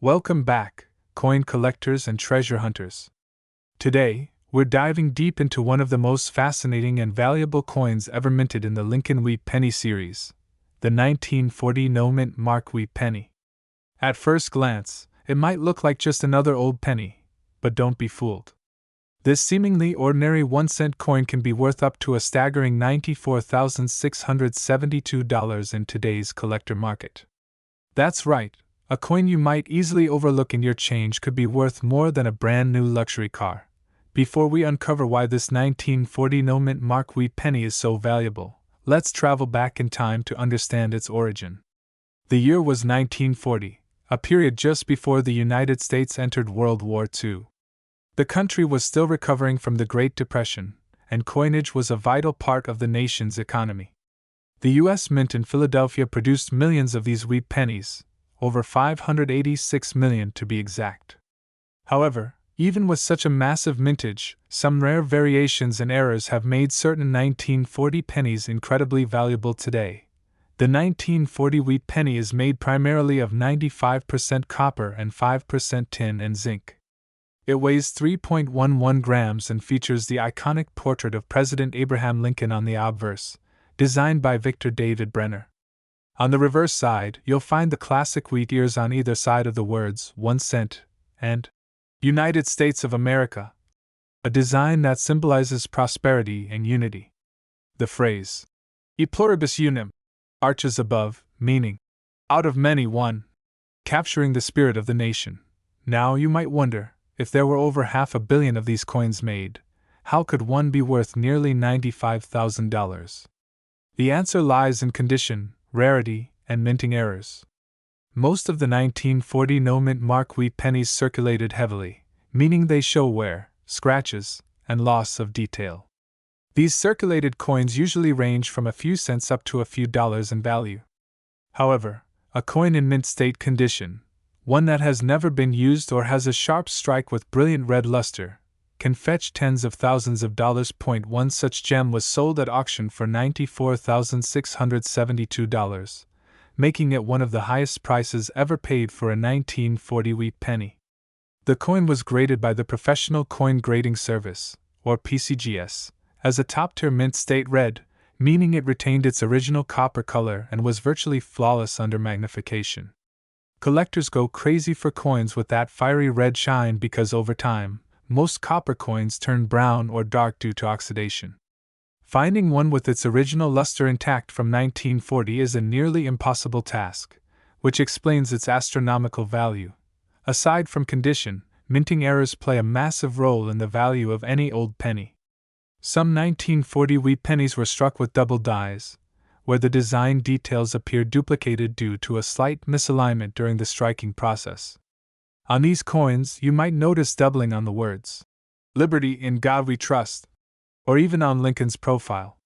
Welcome back, coin collectors and treasure hunters. Today, we're diving deep into one of the most fascinating and valuable coins ever minted in the Lincoln Wheat Penny series, the 1940 no-mint Mark Wheat Penny. At first glance, it might look like just another old penny, but don't be fooled. This seemingly ordinary 1-cent coin can be worth up to a staggering $94,672 in today's collector market. That's right, a coin you might easily overlook in your change could be worth more than a brand new luxury car. Before we uncover why this 1940 no-mint Mark Wheat penny is so valuable, let's travel back in time to understand its origin. The year was 1940, a period just before the United States entered World War II. The country was still recovering from the Great Depression, and coinage was a vital part of the nation's economy. The U.S. Mint in Philadelphia produced millions of these wheat pennies, over 586 million to be exact. However, even with such a massive mintage, some rare variations and errors have made certain 1940 pennies incredibly valuable today. The 1940 wheat penny is made primarily of 95% copper and 5% tin and zinc. It weighs 3.11 grams and features the iconic portrait of President Abraham Lincoln on the obverse, designed by Victor David Brenner. On the reverse side, you'll find the classic wheat ears on either side of the words 1 cent and United States of America, a design that symbolizes prosperity and unity. The phrase, E pluribus unum, arches above, meaning, out of many one, capturing the spirit of the nation. Now you might wonder, if there were over 500 million of these coins made, how could one be worth nearly $95,000? The answer lies in condition, rarity, and minting errors. Most of the 1940 no-mint Mark Wheat pennies circulated heavily, meaning they show wear, scratches, and loss of detail. These circulated coins usually range from a few cents up to a few dollars in value. However, a coin in mint state condition, one that has never been used or has a sharp strike with brilliant red luster, can fetch tens of thousands of dollars. One such gem was sold at auction for $94,672, making it one of the highest prices ever paid for a 1940 wheat penny. The coin was graded by the Professional Coin Grading Service, or PCGS, as a top-tier mint state red, meaning it retained its original copper color and was virtually flawless under magnification. Collectors go crazy for coins with that fiery red shine because over time, most copper coins turn brown or dark due to oxidation. Finding one with its original luster intact from 1940 is a nearly impossible task, which explains its astronomical value. Aside from condition, minting errors play a massive role in the value of any old penny. Some 1940 wheat pennies were struck with double dies, where the design details appear duplicated due to a slight misalignment during the striking process. On these coins, you might notice doubling on the words, "Liberty in God We Trust," or even on Lincoln's profile.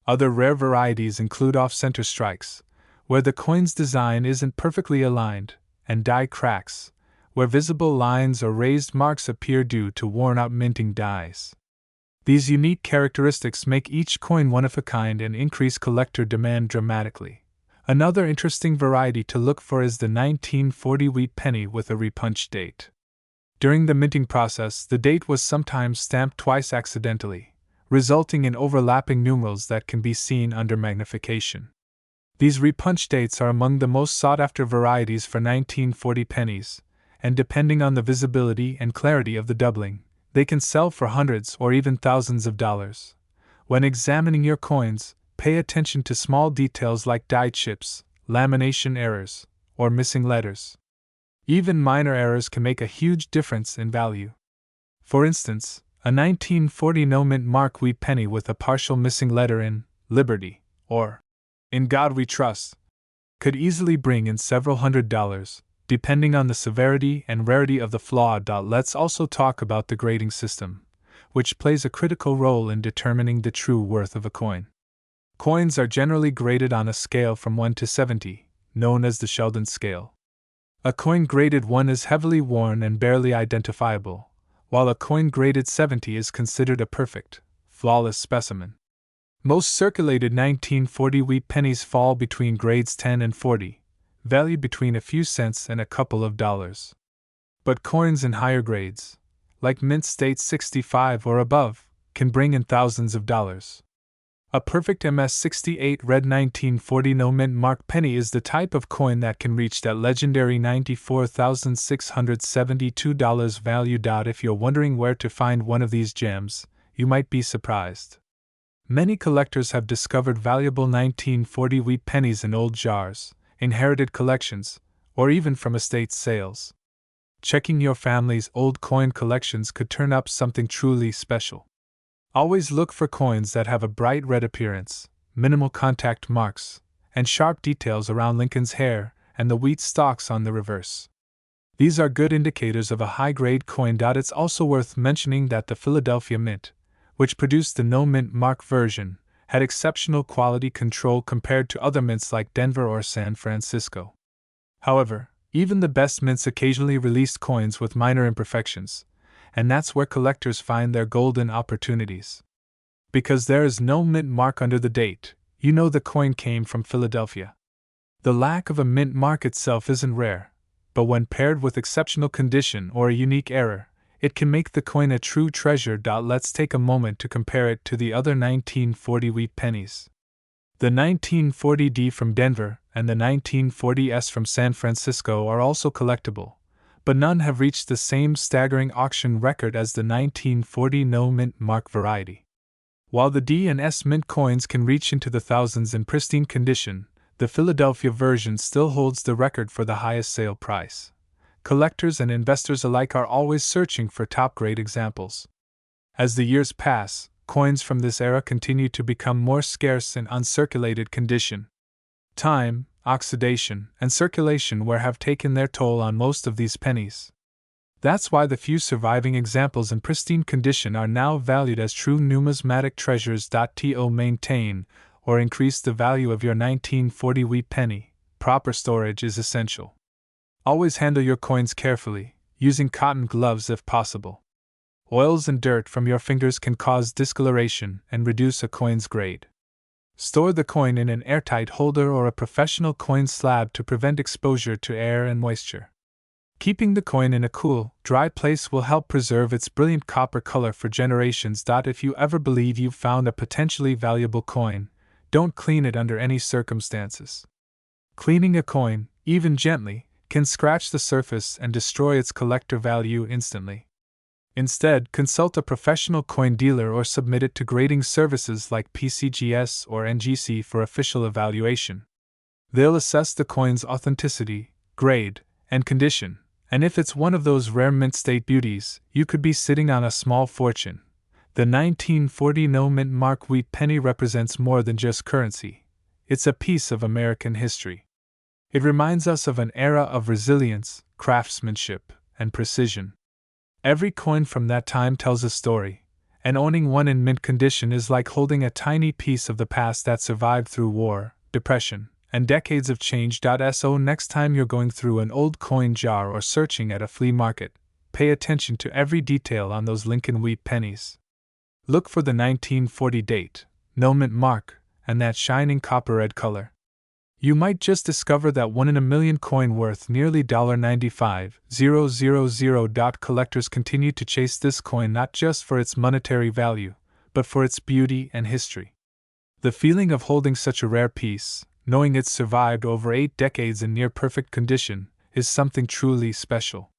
Other rare varieties include off-center strikes, where the coin's design isn't perfectly aligned, and die cracks, where visible lines or raised marks appear due to worn-out minting dies. These unique characteristics make each coin one of a kind and increase collector demand dramatically. Another interesting variety to look for is the 1940 wheat penny with a repunched date. During the minting process, the date was sometimes stamped twice accidentally, resulting in overlapping numerals that can be seen under magnification. These repunched dates are among the most sought-after varieties for 1940 pennies, and depending on the visibility and clarity of the doubling, they can sell for hundreds or even thousands of dollars. When examining your coins, pay attention to small details like die chips, lamination errors, or missing letters. Even minor errors can make a huge difference in value. For instance, a 1940 no-mint Mark Wheat penny with a partial missing letter in Liberty, or In God We Trust, could easily bring in several $100s, depending on the severity and rarity of the flaw. Let's also talk about the grading system, which plays a critical role in determining the true worth of a coin. Coins are generally graded on a scale from 1 to 70, known as the Sheldon scale. A coin graded 1 is heavily worn and barely identifiable, while a coin graded 70 is considered a perfect, flawless specimen. Most circulated 1940 wheat pennies fall between grades 10 and 40, valued between a few cents and a couple of dollars. But coins in higher grades, like mint state 65 or above, can bring in thousands of dollars. A perfect MS-68 red 1940 no-mint mark penny is the type of coin that can reach that legendary $94,672 value. If you're wondering where to find one of these gems, you might be surprised. Many collectors have discovered valuable 1940 wheat pennies in old jars, inherited collections, or even from estate sales. Checking your family's old coin collections could turn up something truly special. Always look for coins that have a bright red appearance, minimal contact marks, and sharp details around Lincoln's hair and the wheat stalks on the reverse. These are good indicators of a high-grade coin. It's also worth mentioning that the Philadelphia Mint, which produced the no-mint mark version, had exceptional quality control compared to other mints like Denver or San Francisco. However, even the best mints occasionally released coins with minor imperfections, and that's where collectors find their golden opportunities. Because there is no mint mark under the date, you know the coin came from Philadelphia. The lack of a mint mark itself isn't rare, but when paired with exceptional condition or a unique error, it can make the coin a true treasure. Let's take a moment to compare it to the other 1940 wheat pennies. The 1940D from Denver and the 1940S from San Francisco are also collectible, but none have reached the same staggering auction record as the 1940 no-mint mark variety. While the D and S mint coins can reach into the thousands in pristine condition, the Philadelphia version still holds the record for the highest sale price. Collectors and investors alike are always searching for top-grade examples. As the years pass, coins from this era continue to become more scarce in uncirculated condition. Time, oxidation, and circulation wear have taken their toll on most of these pennies. That's why the few surviving examples in pristine condition are now valued as true numismatic treasures. To maintain or increase the value of your 1940 wheat penny, proper storage is essential. Always handle your coins carefully, using cotton gloves if possible. Oils and dirt from your fingers can cause discoloration and reduce a coin's grade. Store the coin in an airtight holder or a professional coin slab to prevent exposure to air and moisture. Keeping the coin in a cool, dry place will help preserve its brilliant copper color for generations. If you ever believe you've found a potentially valuable coin, don't clean it under any circumstances. Cleaning a coin, even gently, can scratch the surface and destroy its collector value instantly. Instead, consult a professional coin dealer or submit it to grading services like PCGS or NGC for official evaluation. They'll assess the coin's authenticity, grade, and condition, and if it's one of those rare mint state beauties, you could be sitting on a small fortune. The 1940 no-mint mark wheat penny represents more than just currency. It's a piece of American history. It reminds us of an era of resilience, craftsmanship, and precision. Every coin from that time tells a story, and owning one in mint condition is like holding a tiny piece of the past that survived through war, depression, and decades of change. So next time you're going through an old coin jar or searching at a flea market, pay attention to every detail on those Lincoln wheat pennies. Look for the 1940 date, no mint mark, and that shining copper red color. You might just discover that one in a million coin worth nearly $95,000. Collectors continue to chase this coin not just for its monetary value, but for its beauty and history. The feeling of holding such a rare piece, knowing it's survived over 8 decades in near-perfect condition, is something truly special.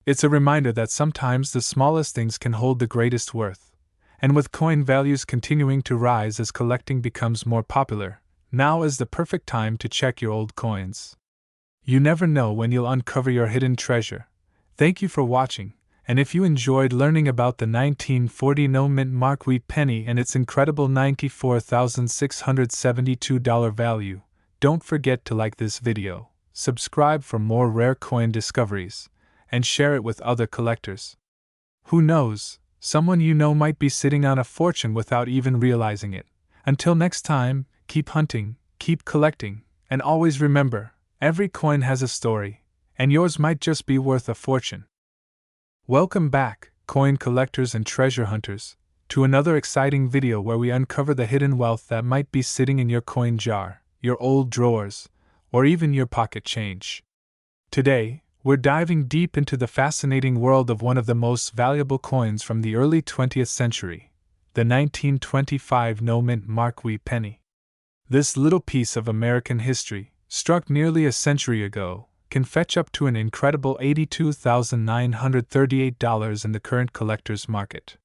It's a reminder that sometimes the smallest things can hold the greatest worth, and with coin values continuing to rise as collecting becomes more popular, now is the perfect time to check your old coins. You never know when you'll uncover your hidden treasure. Thank you for watching, and if you enjoyed learning about the 1940 no-mint mark wheat penny and its incredible $94,672 value, don't forget to like this video, subscribe for more rare coin discoveries, and share it with other collectors. Who knows, someone you know might be sitting on a fortune without even realizing it. Until next time, keep hunting, keep collecting, and always remember, every coin has a story, and yours might just be worth a fortune. Welcome back, coin collectors and treasure hunters, to another exciting video where we uncover the hidden wealth that might be sitting in your coin jar, your old drawers, or even your pocket change. Today, we're diving deep into the fascinating world of one of the most valuable coins from the early 20th century, the 1925 no-mint Mark wheat penny. This little piece of American history, struck nearly a century ago, can fetch up to an incredible $82,938 in the current collector's market.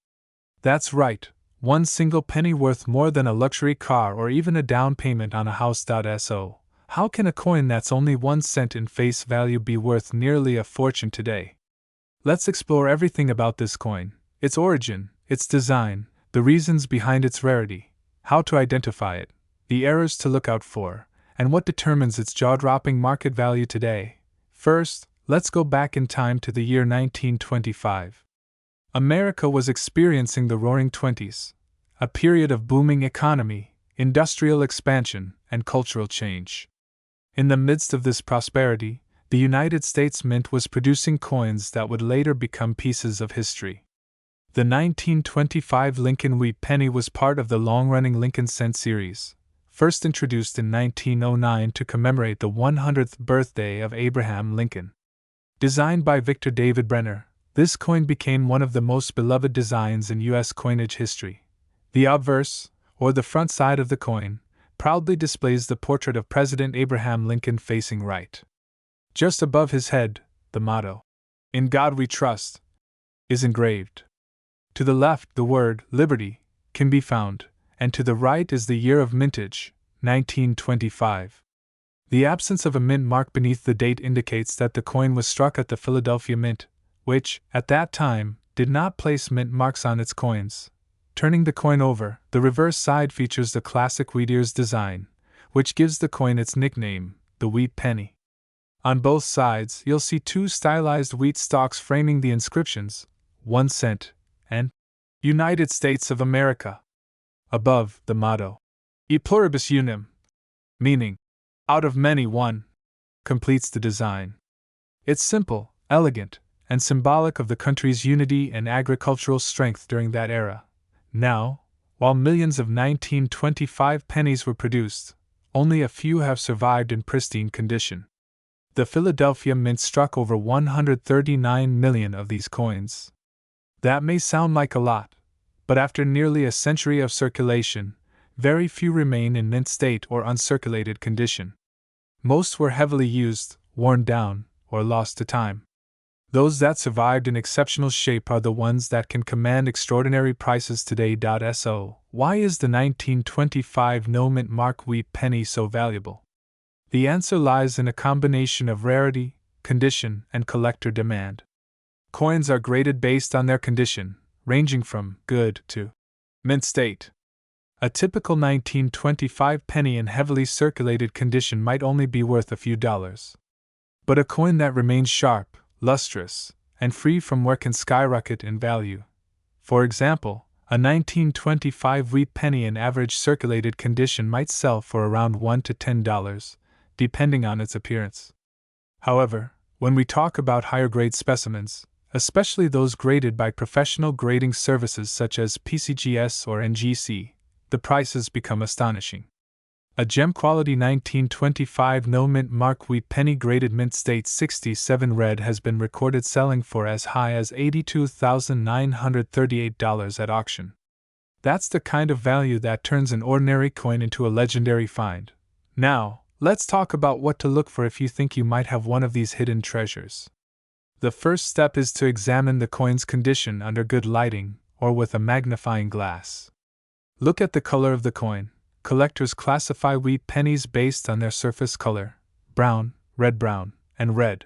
That's right, one single penny worth more than a luxury car or even a down payment on a house. So, how can a coin that's only 1 cent in face value be worth nearly a fortune today? Let's explore everything about this coin: its origin, its design, the reasons behind its rarity, how to identify it, the errors to look out for, and what determines its jaw-dropping market value today. First, let's go back in time to the year 1925. America was experiencing the Roaring Twenties, a period of booming economy, industrial expansion, and cultural change. In the midst of this prosperity, the United States Mint was producing coins that would later become pieces of history. The 1925 Lincoln Wheat Penny was part of the long-running Lincoln Cent series, first introduced in 1909 to commemorate the 100th birthday of Abraham Lincoln. Designed by Victor David Brenner, this coin became one of the most beloved designs in U.S. coinage history. The obverse, or the front side of the coin, proudly displays the portrait of President Abraham Lincoln facing right. Just above his head, the motto, "In God We Trust," is engraved. To the left, the word "Liberty" can be found, and to the right is the year of mintage, 1925. The absence of a mint mark beneath the date indicates that the coin was struck at the Philadelphia Mint, which, at that time, did not place mint marks on its coins. Turning the coin over, the reverse side features the classic wheat ears design, which gives the coin its nickname, the wheat penny. On both sides, you'll see two stylized wheat stalks framing the inscriptions, 1 cent, and United States of America. Above, the motto, E pluribus unum, meaning, out of many one, completes the design. It's simple, elegant, and symbolic of the country's unity and agricultural strength during that era. Now, while millions of 1925 pennies were produced, only a few have survived in pristine condition. The Philadelphia Mint struck over 139 million of these coins. That may sound like a lot, but after nearly a century of circulation, very few remain in mint state or uncirculated condition. Most were heavily used, worn down, or lost to time. Those that survived in exceptional shape are the ones that can command extraordinary prices today. So, why is the 1925 no-mint Mark wheat penny so valuable? The answer lies in a combination of rarity, condition, and collector demand. Coins are graded based on their condition, ranging from good to mint state. A typical 1925 penny in heavily circulated condition might only be worth a few dollars. But a coin that remains sharp, lustrous, and free from wear can skyrocket in value. For example, a 1925 wheat penny in average circulated condition might sell for around $1 to $10, depending on its appearance. However, when we talk about higher grade specimens, especially those graded by professional grading services such as PCGS or NGC, the prices become astonishing. A gem-quality 1925 no-mint Mark wheat penny graded mint state 67 red has been recorded selling for as high as $82,938 at auction. That's the kind of value that turns an ordinary coin into a legendary find. Now, let's talk about what to look for if you think you might have one of these hidden treasures. The first step is to examine the coin's condition under good lighting or with a magnifying glass. Look at the color of the coin. Collectors classify wheat pennies based on their surface color: brown, red-brown, and red.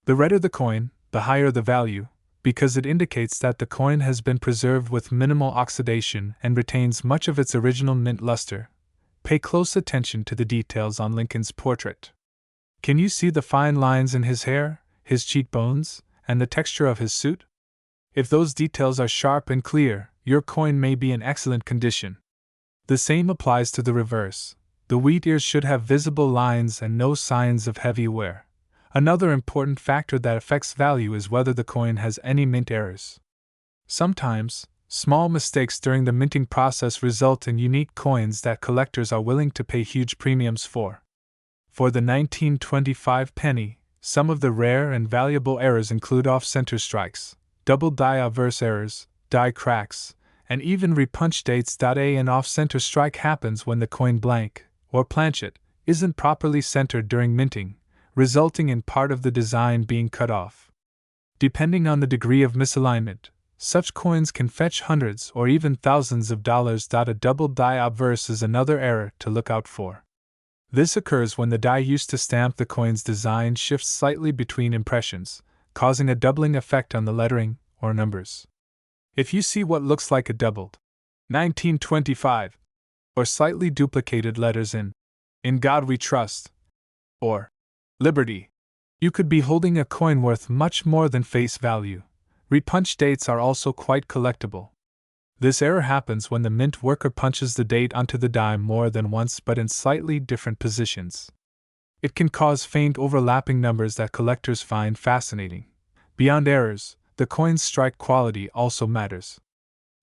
The redder the coin, the higher the value, because it indicates that the coin has been preserved with minimal oxidation and retains much of its original mint luster. Pay close attention to the details on Lincoln's portrait. Can you see the fine lines in his hair, his cheekbones, and the texture of his suit? If those details are sharp and clear, your coin may be in excellent condition. The same applies to the reverse. The wheat ears should have visible lines and no signs of heavy wear. Another important factor that affects value is whether the coin has any mint errors. Sometimes, small mistakes during the minting process result in unique coins that collectors are willing to pay huge premiums for. For the 1925 penny, some of the rare and valuable errors include off-center strikes, double die obverse errors, die cracks, and even repunch dates. An off-center strike happens when the coin blank, or planchet, isn't properly centered during minting, resulting in part of the design being cut off. Depending on the degree of misalignment, such coins can fetch hundreds or even thousands of dollars. A double die obverse is another error to look out for. This occurs when the die used to stamp the coin's design shifts slightly between impressions, causing a doubling effect on the lettering or numbers. If you see what looks like a doubled 1925 or slightly duplicated letters in God We Trust or Liberty, you could be holding a coin worth much more than face value. Repunch dates are also quite collectible. This error happens when the mint worker punches the date onto the die more than once but in slightly different positions. It can cause faint overlapping numbers that collectors find fascinating. Beyond errors, the coin's strike quality also matters.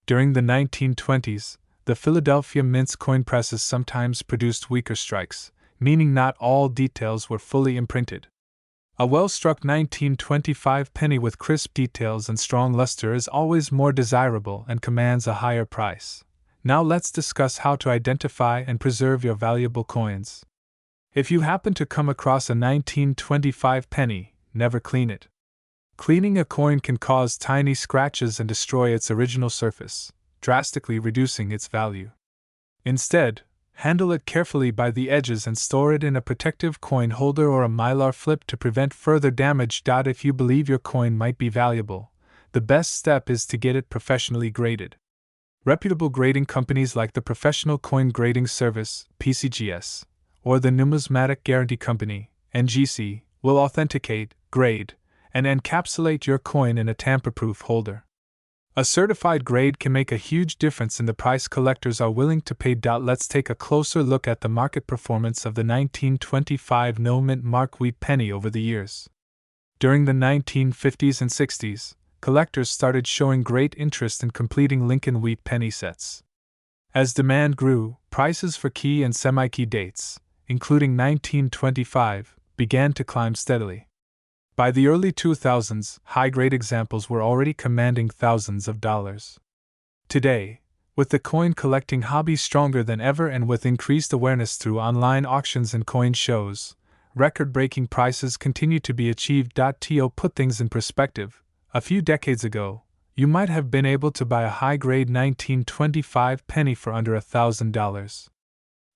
During the 1920s, the Philadelphia Mint's coin presses sometimes produced weaker strikes, meaning not all details were fully imprinted. A well-struck 1925 penny with crisp details and strong luster is always more desirable and commands a higher price. Now let's discuss how to identify and preserve your valuable coins. If you happen to come across a 1925 penny, never clean it. Cleaning a coin can cause tiny scratches and destroy its original surface, drastically reducing its value. Instead, handle it carefully by the edges and store it in a protective coin holder or a mylar flip to prevent further damage. If you believe your coin might be valuable, the best step is to get it professionally graded. Reputable grading companies like the Professional Coin Grading Service, PCGS, or the Numismatic Guarantee Company, NGC, will authenticate, grade, and encapsulate your coin in a tamper-proof holder. A certified grade can make a huge difference in the price collectors are willing to pay. Let's take a closer look at the market performance of the 1925 no-mint mark wheat penny over the years. During the 1950s and 60s, collectors started showing great interest in completing Lincoln wheat penny sets. As demand grew, prices for key and semi-key dates, including 1925, began to climb steadily. By the early 2000s, high-grade examples were already commanding thousands of dollars. Today, with the coin collecting hobby stronger than ever and with increased awareness through online auctions and coin shows, record-breaking prices continue to be achieved. To put things in perspective, a few decades ago, you might have been able to buy a high-grade 1925 penny for under $1,000.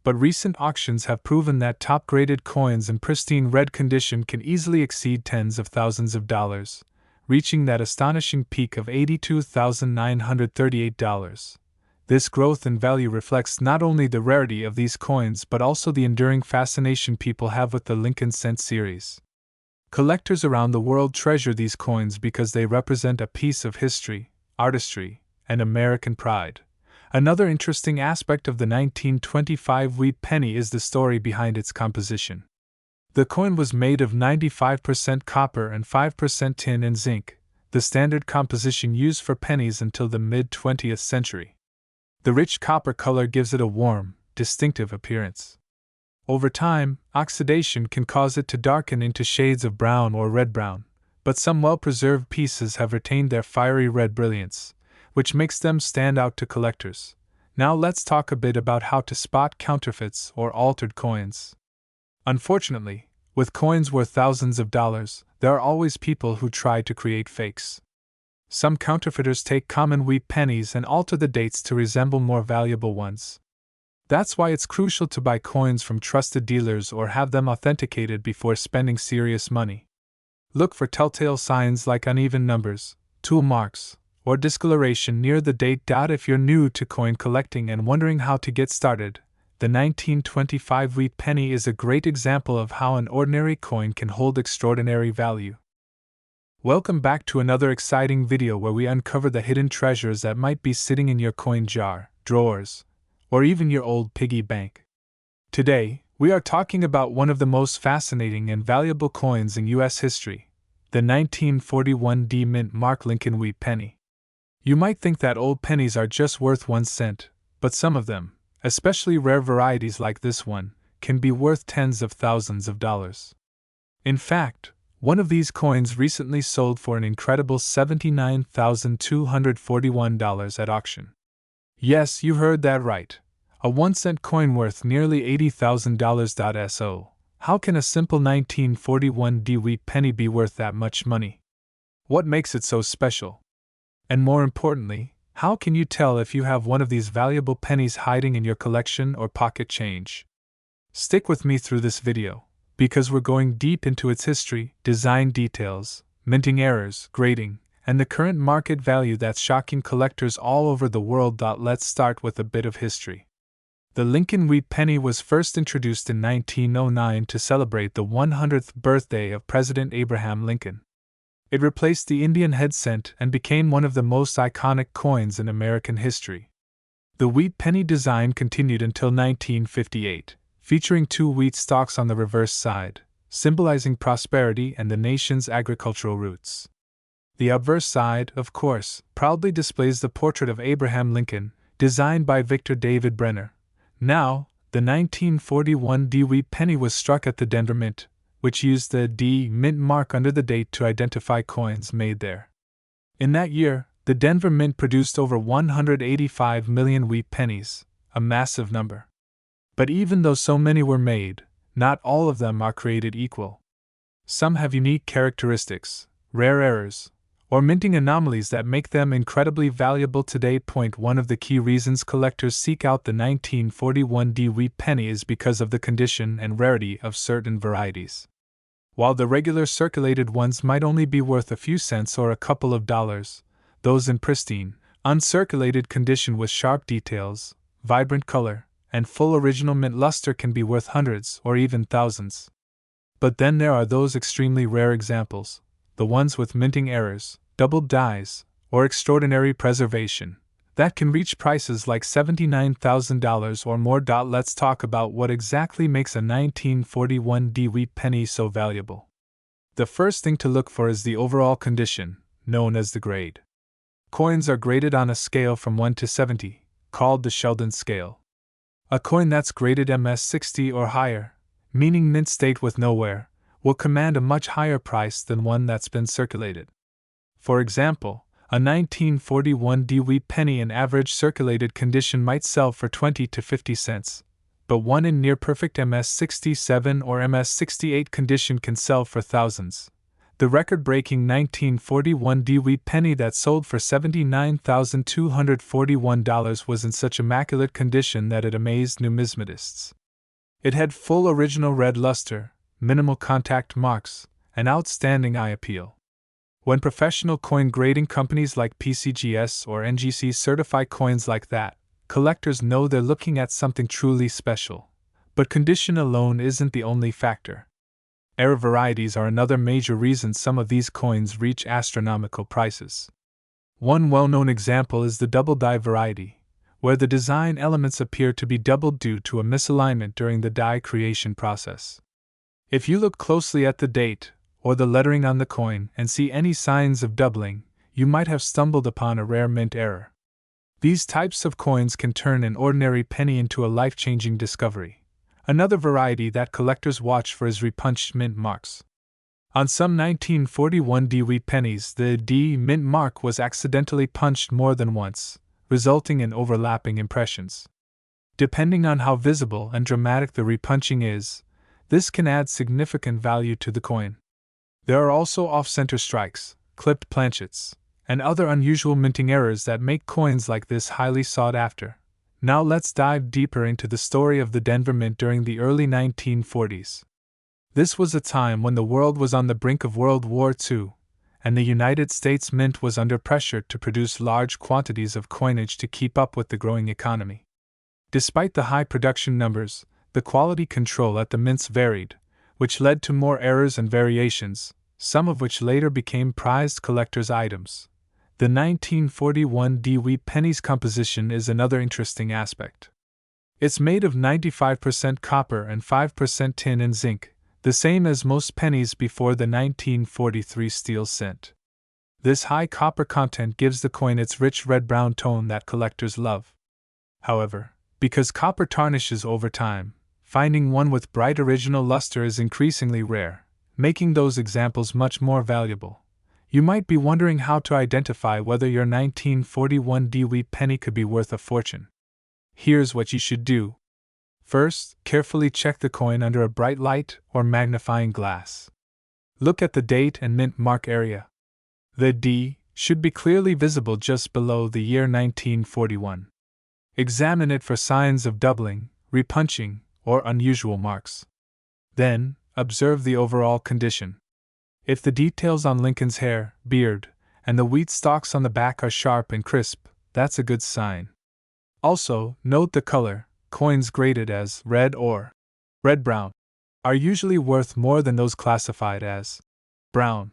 But recent auctions have proven that top-graded coins in pristine red condition can easily exceed tens of thousands of dollars, reaching that astonishing peak of $82,938. This growth in value reflects not only the rarity of these coins but also the enduring fascination people have with the Lincoln Cent series. Collectors around the world treasure these coins because they represent a piece of history, artistry, and American pride. Another interesting aspect of the 1925 wheat penny is the story behind its composition. The coin was made of 95% copper and 5% tin and zinc, the standard composition used for pennies until the mid-20th century. The rich copper color gives it a warm, distinctive appearance. Over time, oxidation can cause it to darken into shades of brown or red-brown, but some well-preserved pieces have retained their fiery red brilliance, which makes them stand out to collectors. Now let's talk a bit about how to spot counterfeits or altered coins. Unfortunately, with coins worth thousands of dollars, there are always people who try to create fakes. Some counterfeiters take common wheat pennies and alter the dates to resemble more valuable ones. That's why it's crucial to buy coins from trusted dealers or have them authenticated before spending serious money. Look for telltale signs like uneven numbers, tool marks, or discoloration near the date. If you're new to coin collecting and wondering how to get started, the 1925 wheat penny is a great example of how an ordinary coin can hold extraordinary value. Welcome back to another exciting video where we uncover the hidden treasures that might be sitting in your coin jar, drawers, or even your old piggy bank. Today, we are talking about one of the most fascinating and valuable coins in U.S. history, the 1941 D-Mint Mark Lincoln wheat penny. You might think that old pennies are just worth 1 cent, but some of them, especially rare varieties like this one, can be worth tens of thousands of dollars. In fact, one of these coins recently sold for an incredible $79,241 at auction. Yes, you heard that right. A 1-cent coin worth nearly $80,000. So, how can a simple 1941 wheat penny be worth that much money? What makes it so special? And more importantly, how can you tell if you have one of these valuable pennies hiding in your collection or pocket change? Stick with me through this video, because we're going deep into its history, design details, minting errors, grading, and the current market value that's shocking collectors all over the world. Let's start with a bit of history. The Lincoln Wheat Penny was first introduced in 1909 to celebrate the 100th birthday of President Abraham Lincoln. It replaced the Indian head cent and became one of the most iconic coins in American history. The wheat penny design continued until 1958, featuring 2 wheat stalks on the reverse side, symbolizing prosperity and the nation's agricultural roots. The obverse side, of course, proudly displays the portrait of Abraham Lincoln, designed by Victor David Brenner. Now, the 1941 wheat penny was struck at the Denver Mint, which used the D Mint mark under the date to identify coins made there. In that year, the Denver Mint produced over 185 million wheat pennies, a massive number. But even though so many were made, not all of them are created equal. Some have unique characteristics, rare errors, or minting anomalies that make them incredibly valuable today. One of the key reasons collectors seek out the 1941 wheat penny is because of the condition and rarity of certain varieties. While the regular circulated ones might only be worth a few cents or a couple of dollars, those in pristine, uncirculated condition with sharp details, vibrant color, and full original mint luster can be worth hundreds or even thousands. But then there are those extremely rare examples, the ones with minting errors, doubled dies, or extraordinary preservation, that can reach prices like $79,000 or more. Let's talk about what exactly makes a 1941 wheat penny so valuable. The first thing to look for is the overall condition, known as the grade. Coins are graded on a scale from 1 to 70, called the Sheldon scale. A coin that's graded MS-60 or higher, meaning mint state with no wear, will command a much higher price than one that's been circulated. For example, a 1941 wheat penny in average circulated condition might sell for 20 to 50 cents, but one in near-perfect MS-67 or MS-68 condition can sell for thousands. The record-breaking 1941 wheat penny that sold for $79,241 was in such immaculate condition that it amazed numismatists. It had full original red luster, minimal contact marks, and outstanding eye appeal. When professional coin grading companies like PCGS or NGC certify coins like that, collectors know they're looking at something truly special. But condition alone isn't the only factor. Error varieties are another major reason some of these coins reach astronomical prices. One well-known example is the double die variety, where the design elements appear to be doubled due to a misalignment during the die creation process. If you look closely at the date, or the lettering on the coin, and see any signs of doubling, you might have stumbled upon a rare mint error. These types of coins can turn an ordinary penny into a life-changing discovery. Another variety that collectors watch for is repunched mint marks. On some 1941 wheat pennies, the D mint mark was accidentally punched more than once, resulting in overlapping impressions. Depending on how visible and dramatic the repunching is, this can add significant value to the coin. There are also off-center strikes, clipped planchets, and other unusual minting errors that make coins like this highly sought after. Now let's dive deeper into the story of the Denver Mint during the early 1940s. This was a time when the world was on the brink of World War II, and the United States Mint was under pressure to produce large quantities of coinage to keep up with the growing economy. Despite the high production numbers, the quality control at the mints varied, which led to more errors and variations, some of which later became prized collectors' items. The 1941 wheat penny's composition is another interesting aspect. It's made of 95% copper and 5% tin and zinc, the same as most pennies before the 1943 steel cent. This high copper content gives the coin its rich red-brown tone that collectors love. However, because copper tarnishes over time, finding one with bright original luster is increasingly rare, making those examples much more valuable. You might be wondering how to identify whether your 1941 DeWitt penny could be worth a fortune. Here's what you should do. First, carefully check the coin under a bright light or magnifying glass. Look at the date and mint mark area. The D should be clearly visible just below the year 1941. Examine it for signs of doubling, repunching, or unusual marks. Then, observe the overall condition. If the details on Lincoln's hair, beard, and the wheat stalks on the back are sharp and crisp, that's a good sign. Also, note the color. Coins graded as red or red-brown are usually worth more than those classified as brown.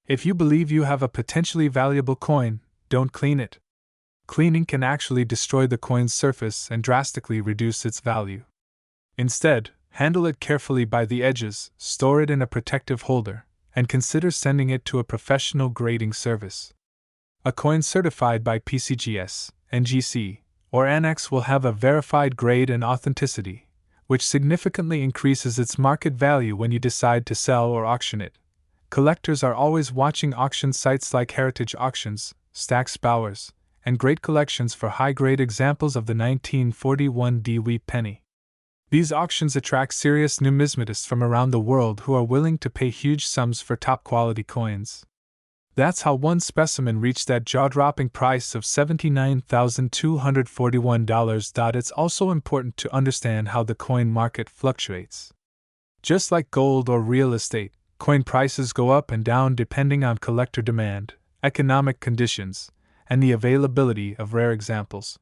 If you believe you have a potentially valuable coin, don't clean it. Cleaning can actually destroy the coin's surface and drastically reduce its value. Instead, handle it carefully by the edges, store it in a protective holder, and consider sending it to a professional grading service. A coin certified by PCGS, NGC, or Annex will have a verified grade and authenticity, which significantly increases its market value when you decide to sell or auction it. Collectors are always watching auction sites like Heritage Auctions, Stack's Bowers, and Great Collections for high-grade examples of the 1941 DeWitt penny. These auctions attract serious numismatists from around the world who are willing to pay huge sums for top-quality coins. That's how one specimen reached that jaw-dropping price of $79,241. It's also important to understand how the coin market fluctuates. Just like gold or real estate, coin prices go up and down depending on collector demand, economic conditions, and the availability of rare examples.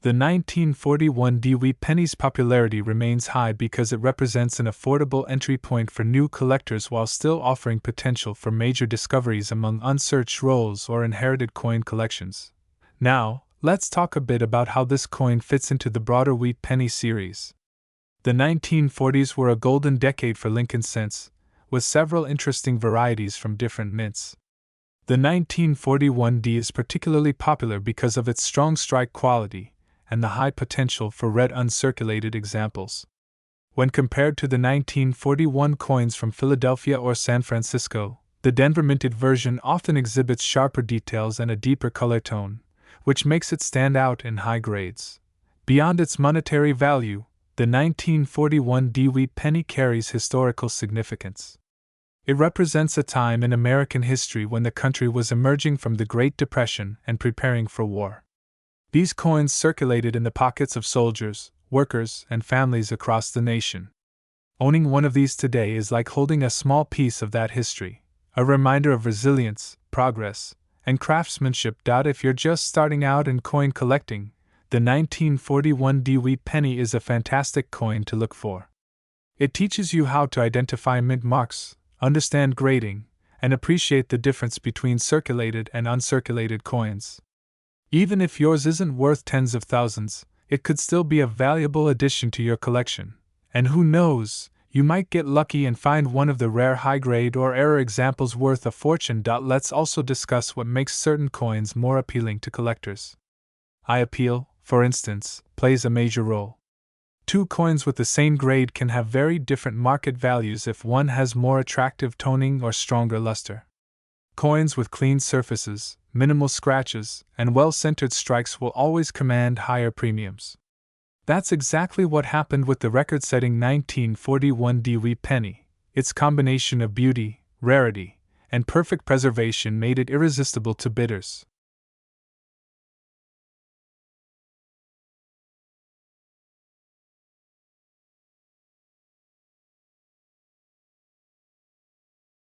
The 1941 DeWitt penny's popularity remains high because it represents an affordable entry point for new collectors while still offering potential for major discoveries among unsearched rolls or inherited coin collections. Now, let's talk a bit about how this coin fits into the broader Wheat penny series. The 1940s were a golden decade for Lincoln cents, with several interesting varieties from different mints. The 1941 D is particularly popular because of its strong strike quality and the high potential for red uncirculated examples. When compared to the 1941 coins from Philadelphia or San Francisco, the Denver minted version often exhibits sharper details and a deeper color tone, which makes it stand out in high grades. Beyond its monetary value, the 1941 DeWitt penny carries historical significance. It represents a time in American history when the country was emerging from the Great Depression and preparing for war. These coins circulated in the pockets of soldiers, workers, and families across the nation. Owning one of these today is like holding a small piece of that history, a reminder of resilience, progress, and craftsmanship. If you're just starting out in coin collecting, the 1941 DeWitt penny is a fantastic coin to look for. It teaches you how to identify mint marks, understand grading, and appreciate the difference between circulated and uncirculated coins. Even if yours isn't worth tens of thousands, it could still be a valuable addition to your collection. And who knows, you might get lucky and find one of the rare high-grade or error examples worth a fortune. Let's also discuss what makes certain coins more appealing to collectors. Eye appeal, for instance, plays a major role. Two coins with the same grade can have very different market values if one has more attractive toning or stronger luster. Coins with clean surfaces, minimal scratches, and well-centered strikes will always command higher premiums. That's exactly what happened with the record-setting 1941 DeWitt penny. Its combination of beauty, rarity, and perfect preservation made it irresistible to bidders.